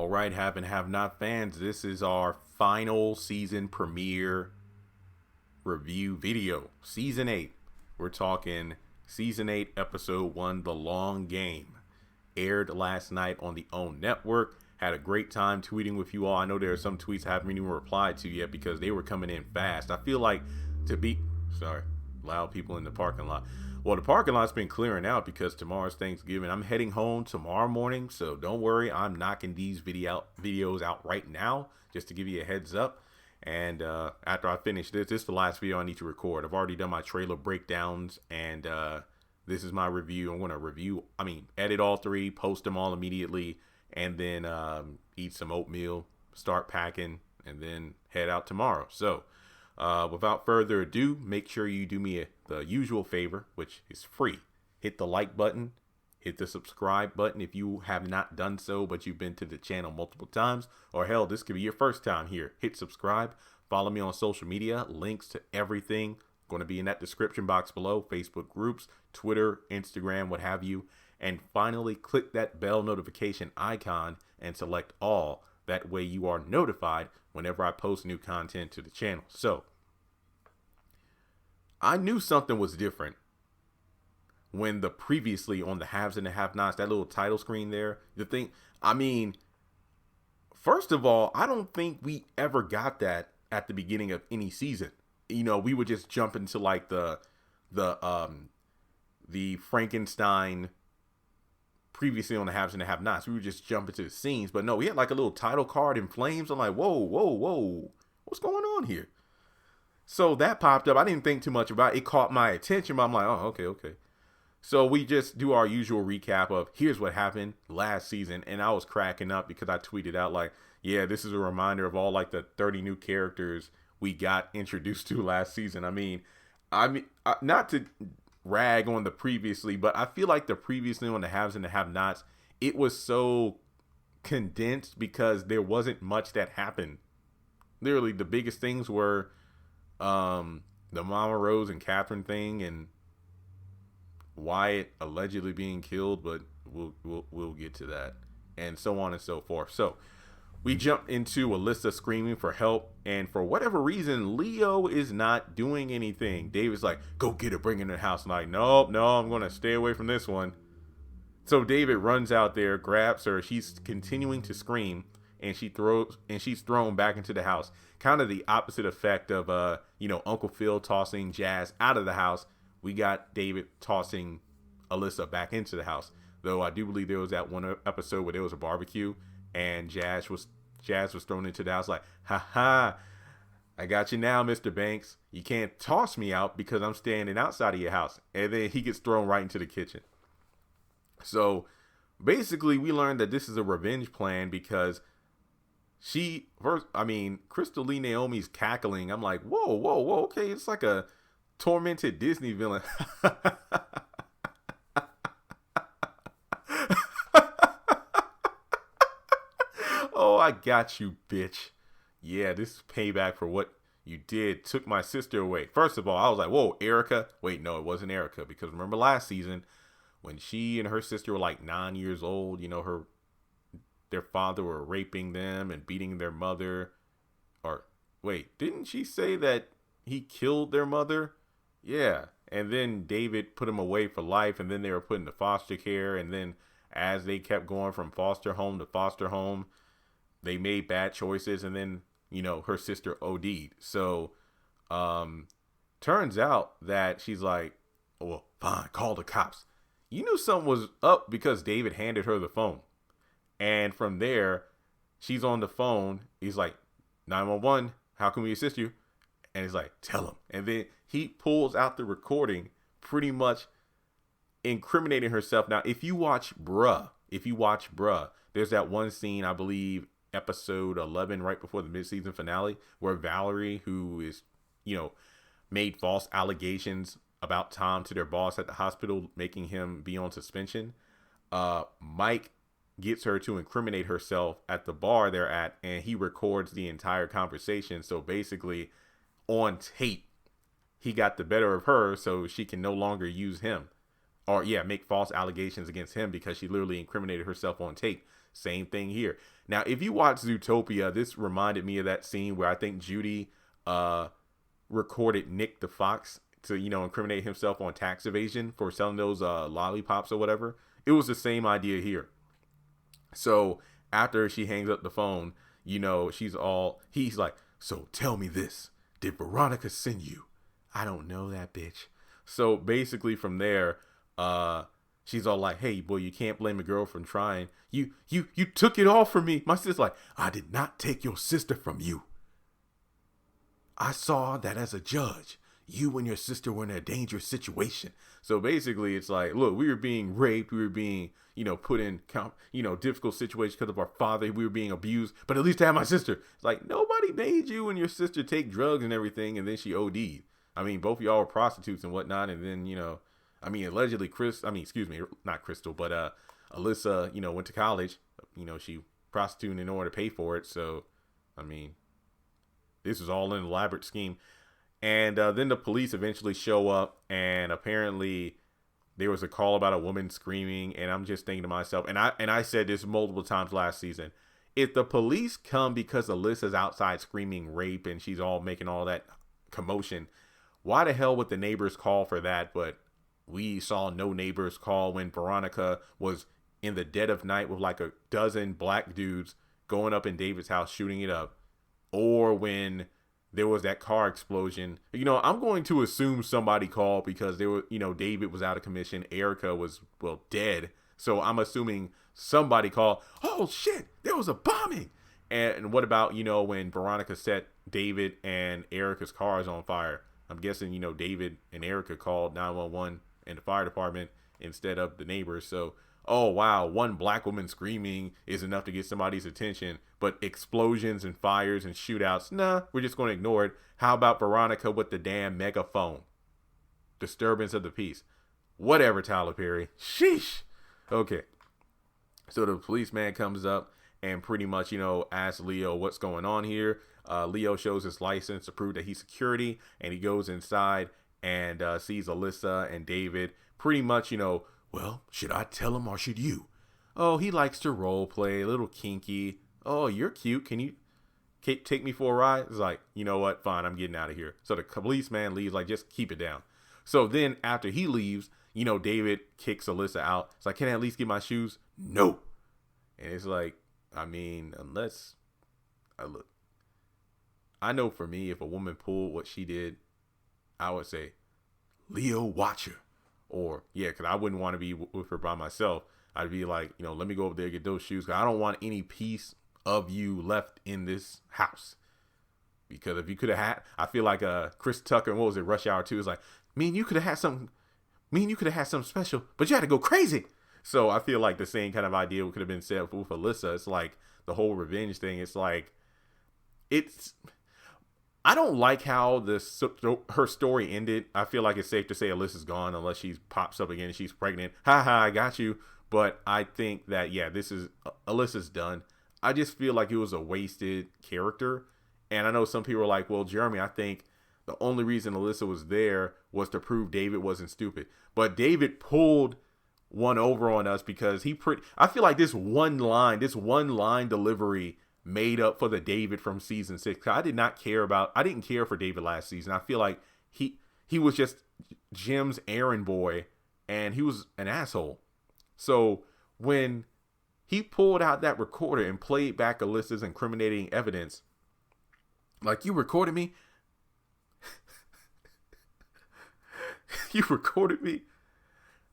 All right, have and have not fans, this is our final season premiere review video. Season 8. We're talking Season 8, Episode 1, The Long Game. Aired last night on the OWN network. Had a great time tweeting with you all. I know there are some tweets I haven't even replied to yet because they were coming in fast. I feel like loud people in the parking lot. Well, the parking lot's been clearing out because tomorrow's Thanksgiving. I'm heading home tomorrow morning, so don't worry. I'm knocking these videos out right now just to give you a heads up. And after I finish this is the last video I need to record. I've already done my trailer breakdowns, and this is my review. I'm going to edit all three, post them all immediately, and then eat some oatmeal, start packing, and then head out tomorrow. So without further ado, make sure you do me the usual favor, which is free. Hit the like button, hit the subscribe button if you have not done so, but you've been to the channel multiple times, or hell, this could be your first time here. Hit subscribe, follow me on social media, links to everything going to be in that description box below, Facebook groups, Twitter, Instagram, what have you. And finally, click that bell notification icon and select all. That way you are notified whenever I post new content to the channel. So, I knew something was different when the previously on the haves and the have-nots, that little title screen there, first of all, I don't think we ever got that at the beginning of any season. You know, we would just jump into like the Frankenstein previously on the haves and the have-nots. We would just jump into the scenes, but no, we had like a little title card in flames. I'm like, whoa, what's going on here? So that popped up. I didn't think too much about it. It caught my attention, but I'm like, oh, okay. So we just do our usual recap of here's what happened last season. And I was cracking up because I tweeted out like, yeah, this is a reminder of all like the 30 new characters we got introduced to last season. I mean, not to rag on the previously, but I feel like the previously on the haves and the have-nots, it was so condensed because there wasn't much that happened. Literally, the biggest things were the Mama Rose and Catherine thing and Wyatt allegedly being killed, but we'll get to that, and so on and so forth. So we jump into Alyssa screaming for help, and for whatever reason, Leo is not doing anything. David's like, go get her, bring her in the house. I'm like, no, I'm going to stay away from this one. So David runs out there, grabs her. She's continuing to scream, and she's thrown back into the house. Kind of the opposite effect of, Uncle Phil tossing Jazz out of the house. We got David tossing Alyssa back into the house. Though I do believe there was that one episode where there was a barbecue and Jazz was thrown into the house like, ha, I got you now, Mr. Banks. You can't toss me out because I'm standing outside of your house. And then he gets thrown right into the kitchen. So basically we learned that this is a revenge plan because Crystal Lee Naomi's cackling. I'm like, whoa, okay, it's like a tormented Disney villain. Oh, I got you, bitch. Yeah, this is payback for what you did. Took my sister away. First of all, I was like, whoa, Erica. Wait, no, it wasn't Erica. Because remember last season when she and her sister were like 9 years old, their father were raping them and beating their mother. Or wait, didn't she say that he killed their mother? Yeah. And then David put him away for life, and then they were put into foster care. And then as they kept going from foster home to foster home, they made bad choices, and then, her sister OD'd. So, turns out that she's like, oh, well, fine, call the cops. You knew something was up because David handed her the phone. And from there, she's on the phone. He's like, 911, how can we assist you? And he's like, tell him. And then he pulls out the recording, pretty much incriminating herself. Now, if you watch Bruh, there's that one scene, I believe, episode 11, right before the mid-season finale, where Valerie, who is, made false allegations about Tom to their boss at the hospital, making him be on suspension. Mike gets her to incriminate herself at the bar they're at, and he records the entire conversation. So basically, on tape, he got the better of her so she can no longer use him. or yeah, make false allegations against him because she literally incriminated herself on tape. Same thing here. Now, if you watch Zootopia, this reminded me of that scene where I think Judy recorded Nick the Fox to, incriminate himself on tax evasion for selling those lollipops or whatever. It was the same idea here. So after she hangs up the phone, he's like, so tell me this. Did Veronica send you? I don't know that bitch. So basically from there, she's all like, hey, boy, you can't blame a girl for trying. You took it all from me. My sister's like, I did not take your sister from you. I saw that as a judge. You and your sister were in a dangerous situation. So basically it's like, look, we were being raped. We were being, put in, difficult situations because of our father. We were being abused, but at least I have my sister. It's like, nobody made you and your sister take drugs and everything. And then she OD'd. I mean, both of y'all were prostitutes and whatnot. And then, allegedly not Crystal, but Alyssa, went to college. She prostituting in order to pay for it. So, this is all an elaborate scheme. And then the police eventually show up, and apparently there was a call about a woman screaming. And I'm just thinking to myself, and I said this multiple times last season, if the police come because Alyssa's outside screaming rape and she's all making all that commotion, why the hell would the neighbors call for that? But we saw no neighbors call when Veronica was in the dead of night with like a dozen black dudes going up in David's house shooting it up, or when there was that car explosion. I'm going to assume somebody called because there were, David was out of commission. Erica was, dead. So I'm assuming somebody called, oh shit, there was a bombing. And what about, when Veronica set David and Erica's cars on fire? I'm guessing, David and Erica called 911 and the fire department instead of the neighbors. So, oh wow, one black woman screaming is enough to get somebody's attention, but explosions and fires and shootouts, nah, we're just going to ignore it. How about Veronica with the damn megaphone? Disturbance of the peace. Whatever, Tyler Perry. Sheesh. Okay. So the policeman comes up and pretty much, asks Leo what's going on here. Leo shows his license to prove that he's security, and he goes inside and sees Alyssa and David. Pretty much, well, should I tell him or should you? Oh, he likes to role play, a little kinky. Oh, you're cute. Can you take me for a ride? It's like, you know what? Fine, I'm getting out of here. So the policeman leaves, like, just keep it down. So then after he leaves, David kicks Alyssa out. It's like, can I at least get my shoes? No. And it's like, unless look, I know for me, if a woman pulled what she did, I would say, Leo, watch her. Or, yeah, because I wouldn't want to be with her by myself. I'd be like, let me go over there and get those shoes. Because I don't want any piece of you left in this house. Because if you could have had, I feel like Chris Tucker, what was it, Rush Hour 2, is like, you could have had something special, but you had to go crazy. So I feel like the same kind of idea could have been said with Alyssa. It's like the whole revenge thing. It's like, I don't like how her story ended. I feel like it's safe to say Alyssa's gone unless she pops up again and she's pregnant. Haha, I got you. But I think that, yeah, Alyssa's done. I just feel like it was a wasted character. And I know some people are like, well, Jeremy, I think the only reason Alyssa was there was to prove David wasn't stupid. But David pulled one over on us because I feel like this one line delivery made up for the David from season 6. I didn't care for David last season. I feel like he was just Jim's errand boy and he was an asshole. So when he pulled out that recorder and played back Alyssa's incriminating evidence, like, you recorded me? You recorded me?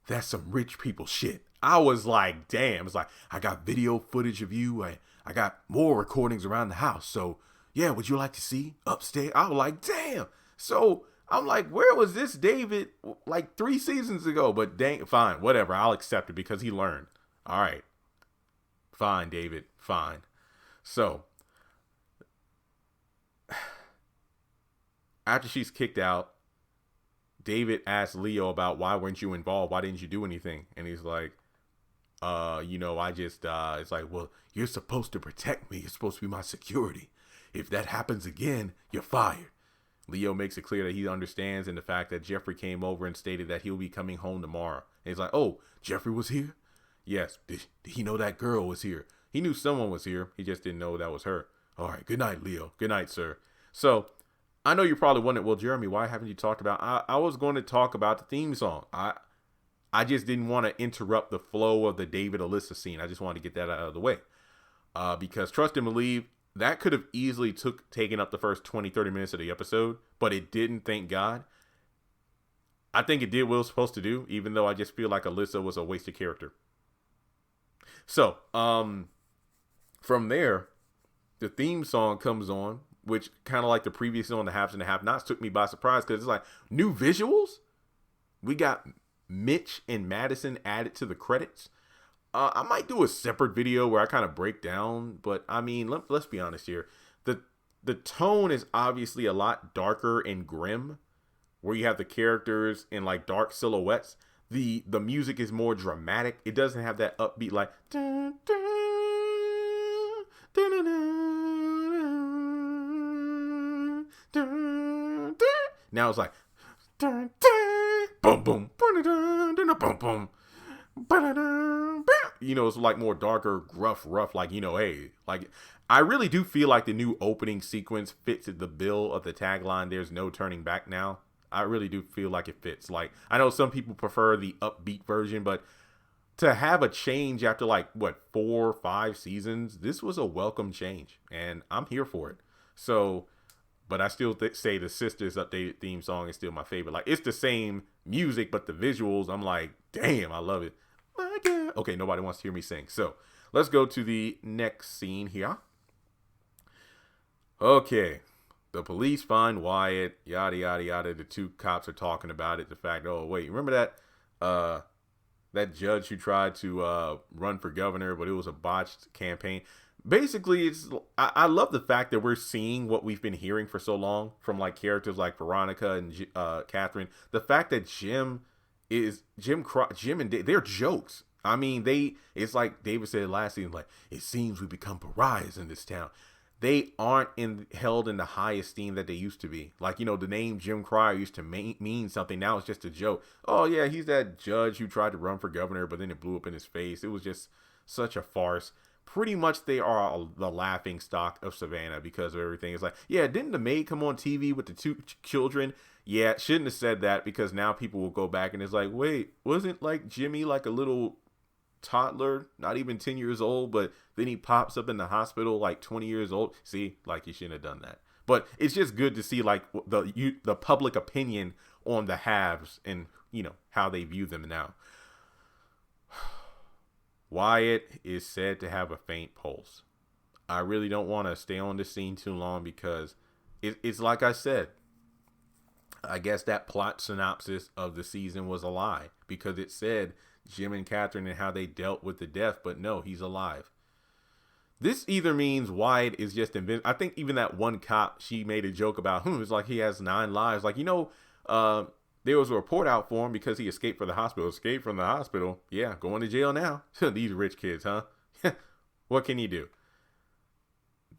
That's some rich people shit. I was like, damn. It's like, I got video footage of you. I got more recordings around the house. So, yeah, would you like to see upstairs? I was like, damn. So, I'm like, where was this David like 3 seasons ago? But dang, fine, whatever. I'll accept it because he learned. All right. Fine, David. Fine. So, after she's kicked out, David asks Leo about why weren't you involved? Why didn't you do anything? And he's like, I just, it's like, well, you're supposed to protect me. You're supposed to be my security. If that happens again, you're fired. Leo makes it clear that he understands, and the fact that Jeffrey came over and stated that he'll be coming home tomorrow. And he's like, oh, Jeffrey was here? Yes. Did he know that girl was here? He knew someone was here. He just didn't know that was her. All right. Good night, Leo. Good night, sir. So I know you're probably wondering, well, Jeremy, why haven't you talked about, I was going to talk about the theme song. I just didn't want to interrupt the flow of the David Alyssa scene. I just wanted to get that out of the way. Because trust and believe, that could have easily taken up the first 20, 30 minutes of the episode, but it didn't, thank God. I think it did what it was supposed to do, even though I just feel like Alyssa was a wasted character. So, from there, the theme song comes on, which kind of like the previous one, the haves and the have-nots, took me by surprise because it's like new visuals. We got Mitch and Madison added to the credits. I might do a separate video where I kind of break down, but I mean, let's be honest here. The tone is obviously a lot darker and grim, where you have the characters in like dark silhouettes. The music is more dramatic. It doesn't have that upbeat like dun, dun, dun, dun, dun, dun. Now it's like dun, dun, boom boom dun, dun, dun, boom boom. You know, it's like more darker, rough, like, you know, hey, like, I really do feel like the new opening sequence fits the bill of the tagline, there's no turning back now. I really do feel like it fits. Like, I know some people prefer the upbeat version, but to have a change after like, what, 4 or 5 seasons, this was a welcome change, and I'm here for it. So, but I still say the Sisters updated theme song is still my favorite. Like, it's the same music, but the visuals, I'm like, damn, I love it. Okay, nobody wants to hear me sing. So let's go to the next scene here. Okay, the police find Wyatt, yada, yada, yada. The 2 cops are talking about it. The fact, oh, wait, remember that judge who tried to run for governor, but it was a botched campaign. Basically, I love the fact that we're seeing what we've been hearing for so long from like characters like Veronica and Catherine. The fact that Jim and Dave, they're jokes. I mean, it's like David said last season, like, it seems we become pariahs in this town. They aren't held in the high esteem that they used to be. Like, you know, the name Jim Cryer used to mean something. Now it's just a joke. Oh, yeah, he's that judge who tried to run for governor, but then it blew up in his face. It was just such a farce. Pretty much they are the laughing stock of Savannah because of everything. It's like, yeah, didn't the maid come on TV with the 2 children? Yeah, shouldn't have said that because now people will go back and it's like, wait, wasn't like Jimmy like a little toddler, not even 10 years old, but then he pops up in the hospital like 20 years old. See, like, you shouldn't have done that. But it's just good to see like the public opinion on the haves and, you know, how they view them now. Wyatt is said to have a faint pulse. I really don't want to stay on this scene too long because it's like I said, I guess that plot synopsis of the season was a lie because it said Jim and Catherine and how they dealt with the death, but no, he's alive. This either means Wyatt is just I think even that one cop, she made a joke about it's like he has 9 lives. Like, you know, there was a report out for him because he escaped from the hospital. Escaped from the hospital? Yeah, going to jail now. These rich kids, huh? What can you do?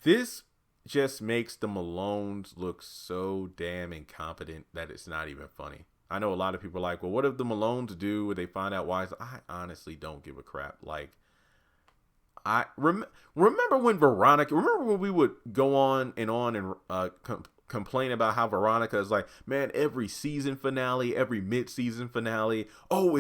This just makes the Malones look so damn incompetent that it's not even funny. I know a lot of people are like, well, what if the Malones do when they find out why? I honestly don't give a crap. Like, I remember when we would go on and complain about how Veronica is like, man, every season finale, every mid-season finale. Oh,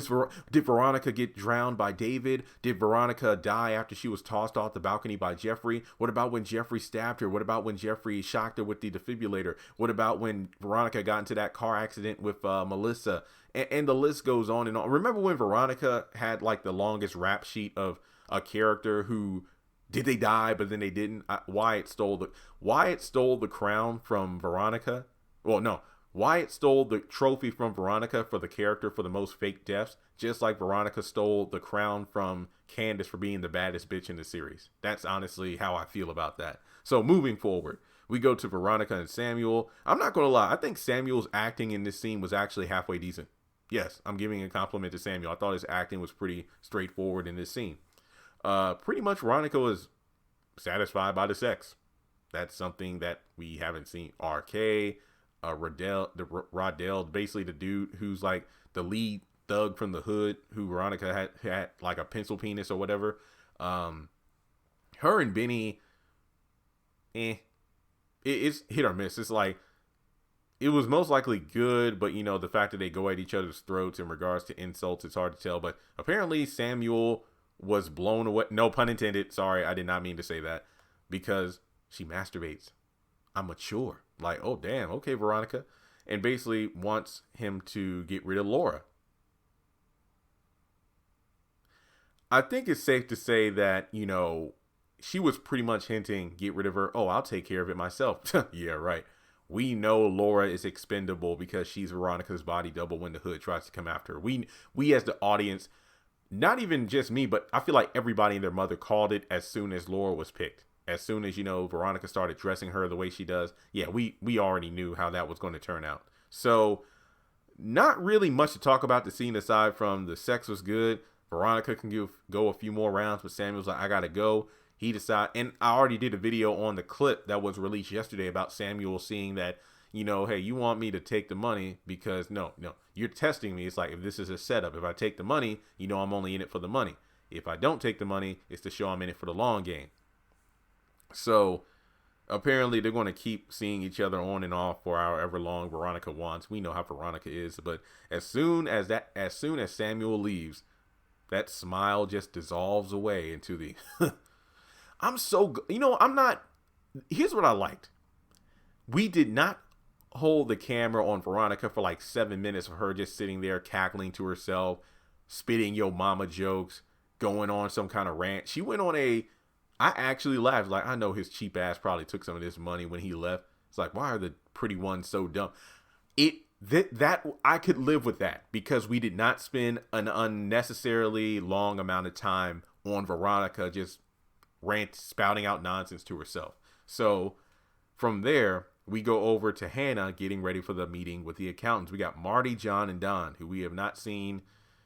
did Veronica get drowned by David? Did Veronica die after she was tossed off the balcony by Jeffrey? What about when Jeffrey stabbed her? What about when Jeffrey shocked her with the defibrillator? What about when Veronica got into that car accident with Melissa? And the list goes on and on. Remember when Veronica had like the longest rap sheet of a character who did they die, but then they didn't? Wyatt stole the crown from Veronica. Well, no. Wyatt stole the trophy from Veronica for the character for the most fake deaths, just like Veronica stole the crown from Candace for being the baddest bitch in the series. That's honestly how I feel about that. So moving forward, we go to Veronica and Samuel. I'm not going to lie. I think Samuel's acting in this scene was actually halfway decent. Yes, I'm giving a compliment to Samuel. I thought his acting was pretty straightforward in this scene. Pretty much Veronica was satisfied by the sex. That's something that we haven't seen. RK, Rodell, basically the dude who's like the lead thug from the hood, who Veronica had like a pencil penis or whatever. Her and Benny, it's hit or miss. It's like, it was most likely good, but the fact that they go at each other's throats in regards to insults, it's hard to tell. But apparently Samuel was blown away. No pun intended. Sorry, I did not mean to say that. Because she masturbates. I'm mature. Like, oh damn, okay, Veronica. And basically wants him to get rid of Laura. I think it's safe to say that, she was pretty much hinting, get rid of her. Oh, I'll take care of it myself. Yeah, right. We know Laura is expendable because she's Veronica's body double when the hood tries to come after her. We as the audience, not even just me, but I feel like everybody and their mother called it as soon as Laura was picked. As soon as, Veronica started dressing her the way she does. Yeah, we already knew how that was going to turn out. So, not really much to talk about the scene aside from the sex was good. Veronica can go a few more rounds, but Samuel's like, I gotta go. He decided, and I already did a video on the clip that was released yesterday about Samuel seeing that, hey, you want me to take the money because no, you're testing me. It's like, if this is a setup, if I take the money, I'm only in it for the money. If I don't take the money, it's to show I'm in it for the long game. So apparently they're going to keep seeing each other on and off for however long Veronica wants. We know how Veronica is, but as soon as Samuel leaves, that smile just dissolves away into the I'm so I'm not. Here's what I liked. We did not hold the camera on Veronica for like 7 minutes of her just sitting there cackling to herself, spitting yo mama jokes, going on some kind of rant. She went on I actually laughed. Like, I know his cheap ass probably took some of this money when he left. It's like, why are the pretty ones so dumb? That I could live with that because we did not spend an unnecessarily long amount of time on Veronica just spouting out nonsense to herself. So from there, we go over to Hannah getting ready for the meeting with the accountants. We got Marty, John, and Don, who we have not seen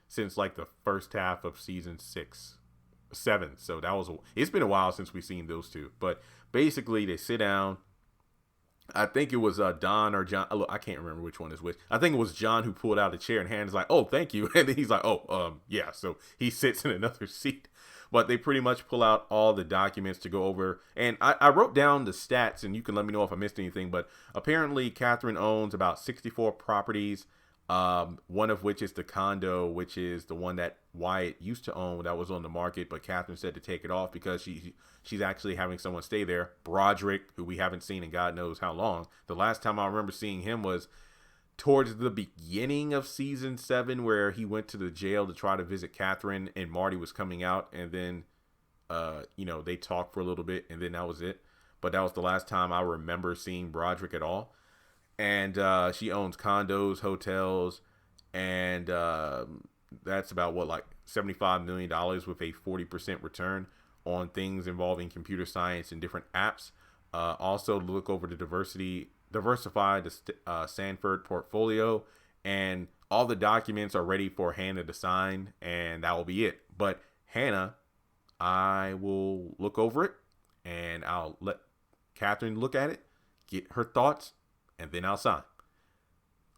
since like the first half of season 7. So it's been a while since we've seen those two. But basically, they sit down. I think it was Don or John. Look, I can't remember which one is which. I think it was John who pulled out a chair, and Hannah's like, "Oh, thank you." And then he's like, "Oh, yeah." So he sits in another seat. But they pretty much pull out all the documents to go over. And I wrote down the stats, and you can let me know if I missed anything. But apparently, Catherine owns about 64 properties, one of which is the condo, which is the one that Wyatt used to own that was on the market. But Catherine said to take it off because she's actually having someone stay there. Broderick, who we haven't seen in God knows how long. The last time I remember seeing him was towards the beginning of season 7, where he went to the jail to try to visit Catherine and Marty was coming out, and then they talked for a little bit, and then that was it. But that was the last time I remember seeing Broderick at all. And she owns condos, hotels, and that's about like $75 million with a 40% return on things involving computer science and different apps. Also look over the diversify the Sanford portfolio, and all the documents are ready for Hannah to sign, and that will be it. But Hannah, I will look over it, and I'll let Catherine look at it, get her thoughts, and then I'll sign.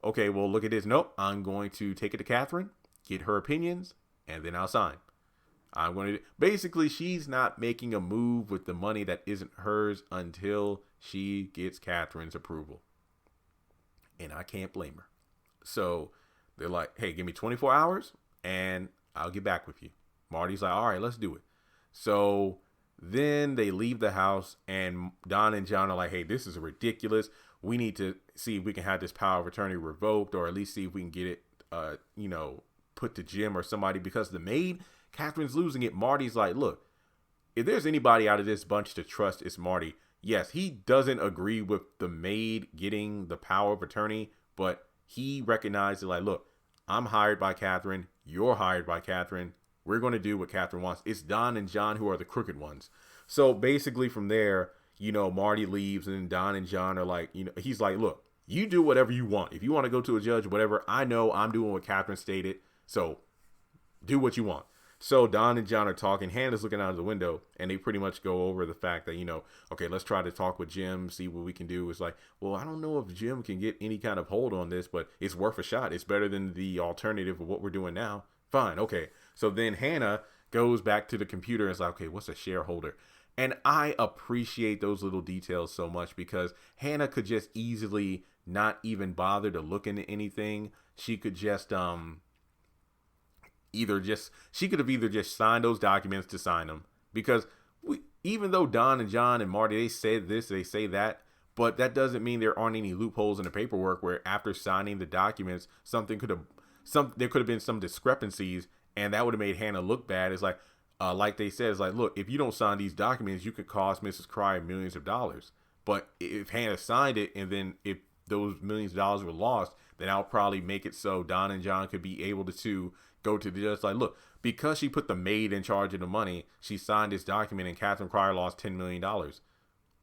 Okay, well, look at this. Nope, I'm going to take it to Catherine, get her opinions, and then I'll sign. I'm going to basically, she's not making a move with the money that isn't hers until she gets Catherine's approval. And I can't blame her. So they're like, hey, give me 24 hours and I'll get back with you. Marty's like, all right, let's do it. So then they leave the house, and Don and John are like, hey, this is ridiculous. We need to see if we can have this power of attorney revoked, or at least see if we can get it, put to Jim or somebody, because the maid, Catherine's losing it. Marty's like, look, if there's anybody out of this bunch to trust, it's Marty. Yes, he doesn't agree with the maid getting the power of attorney, but he recognizes, like, look, I'm hired by Catherine. You're hired by Catherine. We're going to do what Catherine wants. It's Don and John who are the crooked ones. So basically from there, Marty leaves, and Don and John are like, he's like, look, you do whatever you want. If you want to go to a judge, whatever, I know I'm doing what Catherine stated. So do what you want. So Don and John are talking. Hannah's looking out of the window, and they pretty much go over the fact that, okay, let's try to talk with Jim, see what we can do. It's like, well, I don't know if Jim can get any kind of hold on this, but it's worth a shot. It's better than the alternative of what we're doing now. Fine, okay. So then Hannah goes back to the computer and is like, okay, what's a shareholder? And I appreciate those little details so much, because Hannah could just easily not even bother to look into anything. She could just she could have either just signed those documents to sign them, because even though Don and John and Marty, they said this, they say that, but that doesn't mean there aren't any loopholes in the paperwork where after signing the documents, there could have been some discrepancies, and that would have made Hannah look bad. It's like they said, it's like, look, if you don't sign these documents, you could cost Mrs. Cryer millions of dollars. But if Hannah signed it, and then if those millions of dollars were lost, then I'll probably make it so Don and John could be able to go to the judge like, look, because she put the maid in charge of the money, she signed this document and Catherine Cryer lost $10 million.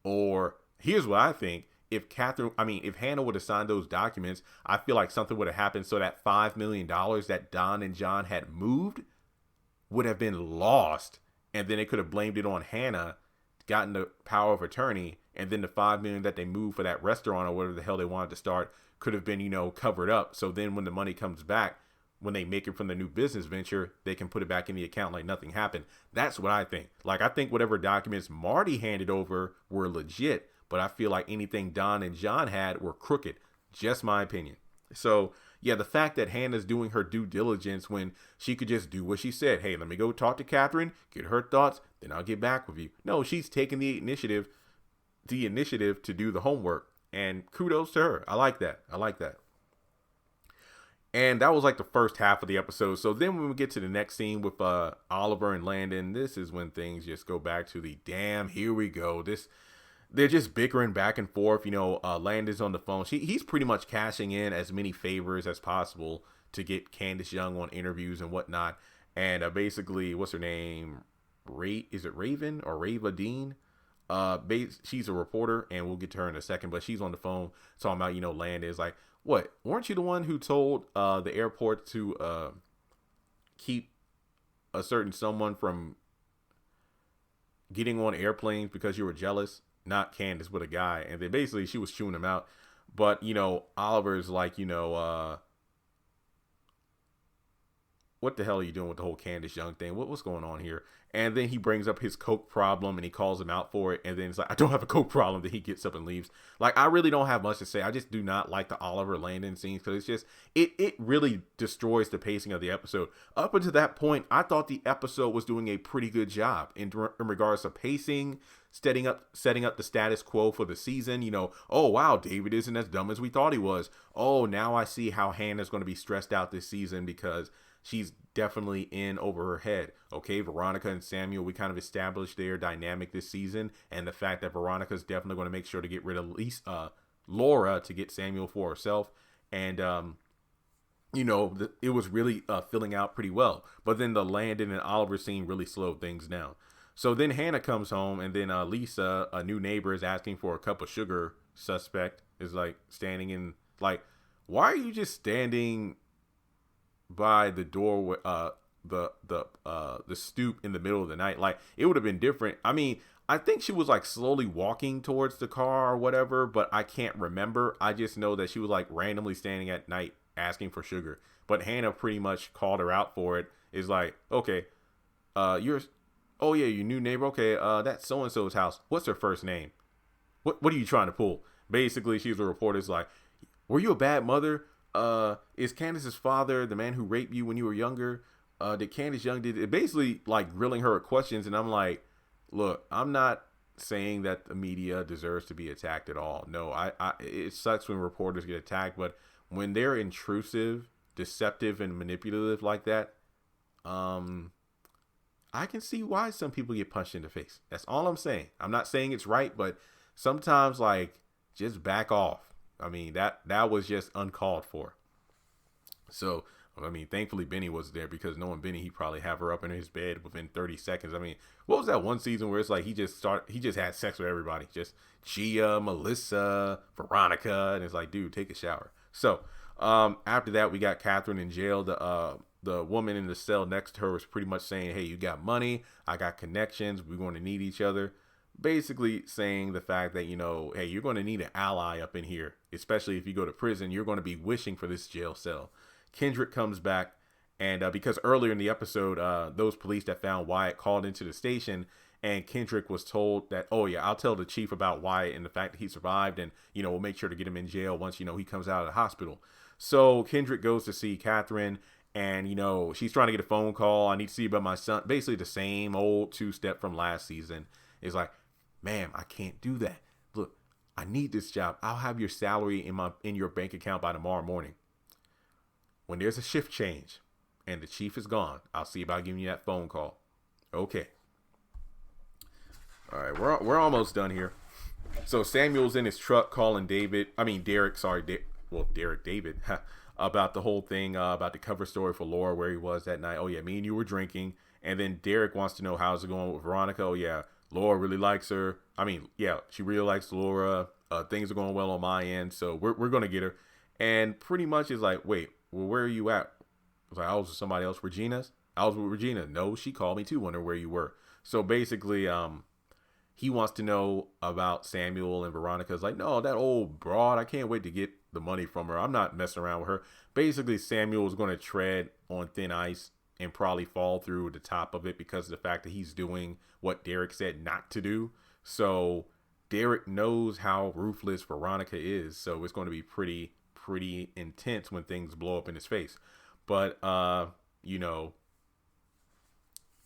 Or here's what I think. If Hannah would have signed those documents, I feel like something would have happened so that $5 million that Don and John had moved would have been lost. And then they could have blamed it on Hannah, gotten the power of attorney, and then the $5 million that they moved for that restaurant or whatever the hell they wanted to start could have been, covered up. So then when the money comes back, when they make it from the new business venture, they can put it back in the account like nothing happened. That's what I think. Like, I think whatever documents Marty handed over were legit, but I feel like anything Don and John had were crooked. Just my opinion. So, yeah, the fact that Hannah's doing her due diligence when she could just do what she said. Hey, let me go talk to Catherine, get her thoughts, then I'll get back with you. No, she's taking the initiative to do the homework. And kudos to her. I like that. And that was like the first half of the episode. So then when we get to the next scene with Oliver and Landon, this is when things just go back to the here we go. They're just bickering back and forth. Landon's on the phone. He's pretty much cashing in as many favors as possible to get Candace Young on interviews and whatnot. And basically, what's her name? Is it Raven or Rava Dean? She's a reporter, and we'll get to her in a second. But she's on the phone talking about, Landon is like, what? Weren't you the one who told the airport to keep a certain someone from getting on airplanes because you were jealous? Not Candace, but a guy. And then basically she was chewing him out. But, Oliver's like, what the hell are you doing with the whole Candace Young thing? What's going on here? And then he brings up his coke problem and he calls him out for it. And then it's like, I don't have a coke problem. Then he gets up and leaves. Like, I really don't have much to say. I just do not like the Oliver Landon scenes, because it's just, it really destroys the pacing of the episode. Up until that point, I thought the episode was doing a pretty good job in regards to pacing, setting up the status quo for the season. Oh, wow, David isn't as dumb as we thought he was. Oh, now I see how Hannah's going to be stressed out this season because she's definitely in over her head. Okay, Veronica and Samuel, we kind of established their dynamic this season, and the fact that Veronica's definitely going to make sure to get rid of Laura to get Samuel for herself. And it was really filling out pretty well. But then the Landon and Oliver scene really slowed things down. So then Hannah comes home, and then Lisa, a new neighbor, is asking for a cup of sugar. Suspect is like standing in, like, why are you just standing by the door, the stoop in the middle of the night? Like, it would have been different. I mean, I think she was like slowly walking towards the car or whatever, but I can't remember. I just know that she was like randomly standing at night asking for sugar. But Hannah pretty much called her out for it. Is like, okay, your new neighbor. Okay, that's so and so's house. What's her first name? What are you trying to pull? Basically, she's a reporter. Is like, were you a bad mother? Is Candace's father the man who raped you when you were younger? Did Candace Young did it? Basically like grilling her with questions. And I'm like, look, I'm not saying that the media deserves to be attacked at all. No, it sucks when reporters get attacked, but when they're intrusive, deceptive, and manipulative like that, I can see why some people get punched in the face. That's all I'm saying. I'm not saying it's right, but sometimes, like, just back off. I mean, that was just uncalled for. So, I mean, thankfully Benny was there, because knowing Benny, he'd probably have her up in his bed within 30 seconds. I mean, what was that one season where it's like he just had sex with everybody? Just Gia, Melissa, Veronica, and it's like, dude, take a shower. So, after that, we got Catherine in jail. the woman in the cell next to her was pretty much saying, hey, you got money, I got connections, we're going to need each other. Basically saying the fact that, hey, you're going to need an ally up in here, especially if you go to prison. You're going to be wishing for this jail cell. Kendrick comes back, and because earlier in the episode, those police that found Wyatt called into the station, and Kendrick was told that, oh yeah, I'll tell the chief about Wyatt and the fact that he survived, and we'll make sure to get him in jail once he comes out of the hospital. So Kendrick goes to see Catherine, and she's trying to get a phone call. I need to see about my son. Basically the same old two-step from last season. It's like, ma'am, I can't do that. Look, I need this job. I'll have your salary in your bank account by tomorrow morning. When there's a shift change and the chief is gone, I'll see about giving you that phone call. Okay. All right, we're almost done here. So Samuel's in his truck calling Derek, David, about the whole thing, about the cover story for Laura, where he was that night. Oh yeah, me and you were drinking. And then Derek wants to know how's it going with Veronica. Oh yeah, Laura really likes her. I mean, yeah, she really likes Laura. Things are going well on my end, so we're going to get her. And pretty much is like, wait, well, where are you at? I was like, I was with somebody else. Regina's? I was with Regina. No, she called me too, wonder where you were. So basically, he wants to know about Samuel, and Veronica's like, no, that old broad, I can't wait to get the money from her. I'm not messing around with her. Basically, Samuel is going to tread on thin ice and probably fall through the top of it because of the fact that he's doing what Derek said not to do. So Derek knows how ruthless Veronica is. So it's going to be pretty intense when things blow up in his face. But,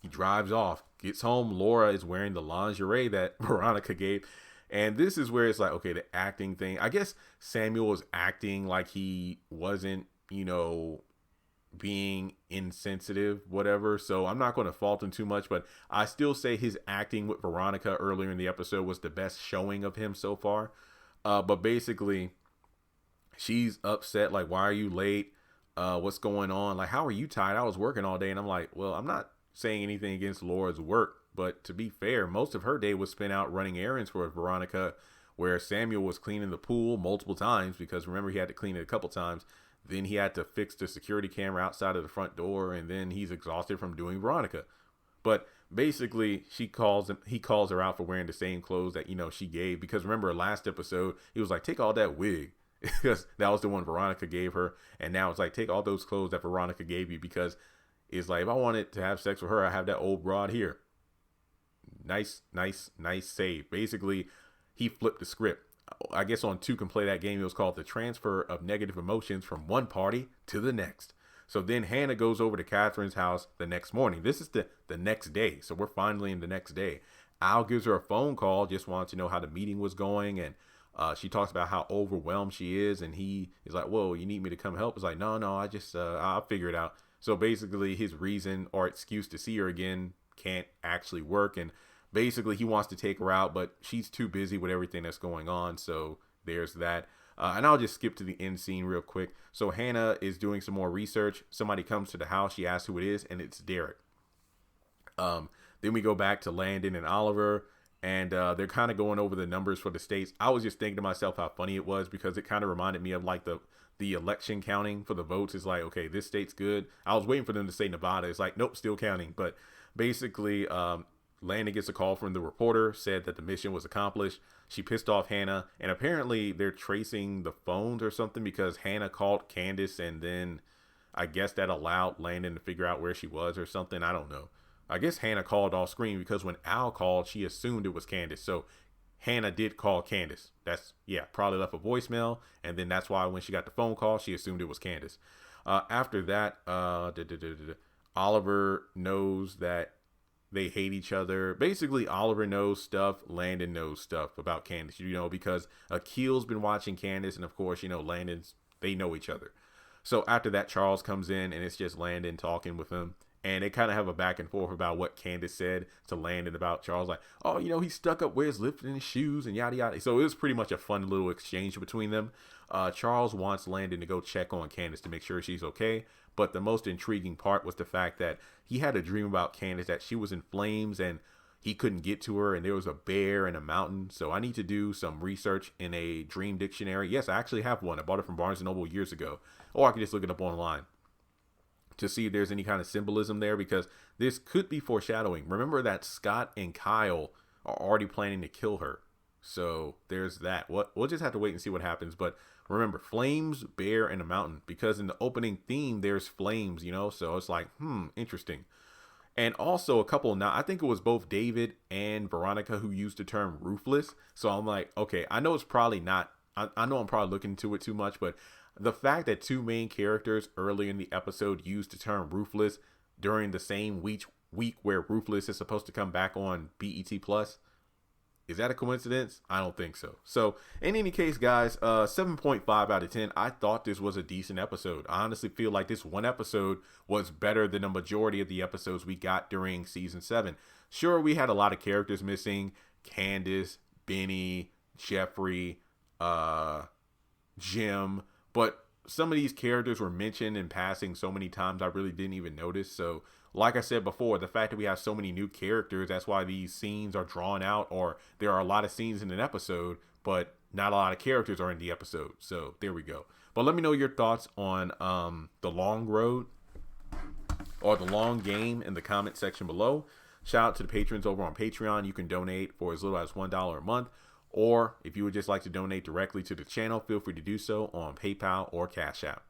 he drives off, gets home. Laura is wearing the lingerie that Veronica gave. And this is where it's like, okay, the acting thing. I guess Samuel was acting like he wasn't, being insensitive, whatever. So I'm not going to fault him too much, but I still say his acting with Veronica earlier in the episode was the best showing of him so far. But basically, she's upset. Like, why are you late? What's going on? Like, how are you tired? I was working all day. And I'm like, well, I'm not saying anything against Laura's work, but to be fair, most of her day was spent out running errands for Veronica, where Samuel was cleaning the pool multiple times, because remember, he had to clean it a couple times. Then he had to fix the security camera outside of the front door, and then he's exhausted from doing Veronica. But basically, he calls her out for wearing the same clothes that, she gave, because remember last episode, he was like, take all that wig, because that was the one Veronica gave her. And now it's like, take all those clothes that Veronica gave you, because it's like, if I wanted to have sex with her, I have that old broad here. Nice save. Basically, he flipped the script. I guess on 2 can play that game. It was called The Transfer of Negative Emotions from One Party to the Next. So then Hannah goes over to Catherine's house the next morning. This is the next day. So we're finally in the next day. Al gives her a phone call, just wants to know how the meeting was going. And she talks about how overwhelmed she is. And he is like, whoa, you need me to come help? It's like, no, I just, I'll figure it out. So basically his reason or excuse to see her again can't actually work. And basically he wants to take her out, but she's too busy with everything that's going on. So there's that. And I'll just skip to the end scene real quick. So Hannah is doing some more research. Somebody comes to the house. She asks who it is, and it's Derek. Then we go back to Landon and Oliver, and they're kind of going over the numbers for the states. I was just thinking to myself how funny it was, because it kind of reminded me of like the election counting for the votes. Is like, okay, this state's good. I was waiting for them to say Nevada. It's like, nope, still counting. But basically, Landon gets a call from the reporter, said that the mission was accomplished. She pissed off Hannah, and apparently they're tracing the phones or something, because Hannah called Candace, and then I guess that allowed Landon to figure out where she was or something. I don't know. I guess Hannah called off screen, because when Al called, she assumed it was Candace. So Hannah did call Candace. Probably left a voicemail, and then that's why when she got the phone call, she assumed it was Candace. After that, Oliver knows that they hate each other. Basically, Oliver knows stuff. Landon knows stuff about Candace, because Akil's been watching Candace, and of course, they know each other. So after that, Charles comes in, and it's just Landon talking with him. And they kind of have a back and forth about what Candace said to Landon about Charles. Like, oh, he stuck up where he's lifting his shoes and yada, yada. So it was pretty much a fun little exchange between them. Charles wants Landon to go check on Candace to make sure she's okay. But the most intriguing part was the fact that he had a dream about Candace, that she was in flames and he couldn't get to her, and there was a bear in a mountain. So I need to do some research in a dream dictionary. Yes, I actually have one. I bought it from Barnes & Noble years ago. Or I can just look it up online. to see if there's any kind of symbolism there, because this could be foreshadowing. Remember that Scott and Kyle are already planning to kill her. So there's that. We'll just have to wait and see what happens. But remember, flames, bear, and a mountain, because in the opening theme, there's flames, so it's like, interesting. And also a couple, now I think it was both David and Veronica who used the term ruthless. So I'm like, okay, I know it's probably not, I know I'm probably looking into it too much, but the fact that two main characters early in the episode used the term ruthless during the same week where Ruthless is supposed to come back on BET Plus, is that a coincidence? I don't think so. So in any case, guys, 7.5 out of 10. I thought this was a decent episode. I honestly feel like this one episode was better than the majority of the episodes we got during season 7. Sure, we had a lot of characters missing. Candace, Benny, Jeffrey, Jim. But some of these characters were mentioned in passing so many times I really didn't even notice. So like I said before, the fact that we have so many new characters, that's why these scenes are drawn out, or there are a lot of scenes in an episode, but not a lot of characters are in the episode. So there we go. But let me know your thoughts on the long road or the long game in the comment section below. Shout out to the patrons over on Patreon. You can donate for as little as $1 a month. Or if you would just like to donate directly to the channel, feel free to do so on PayPal or Cash App.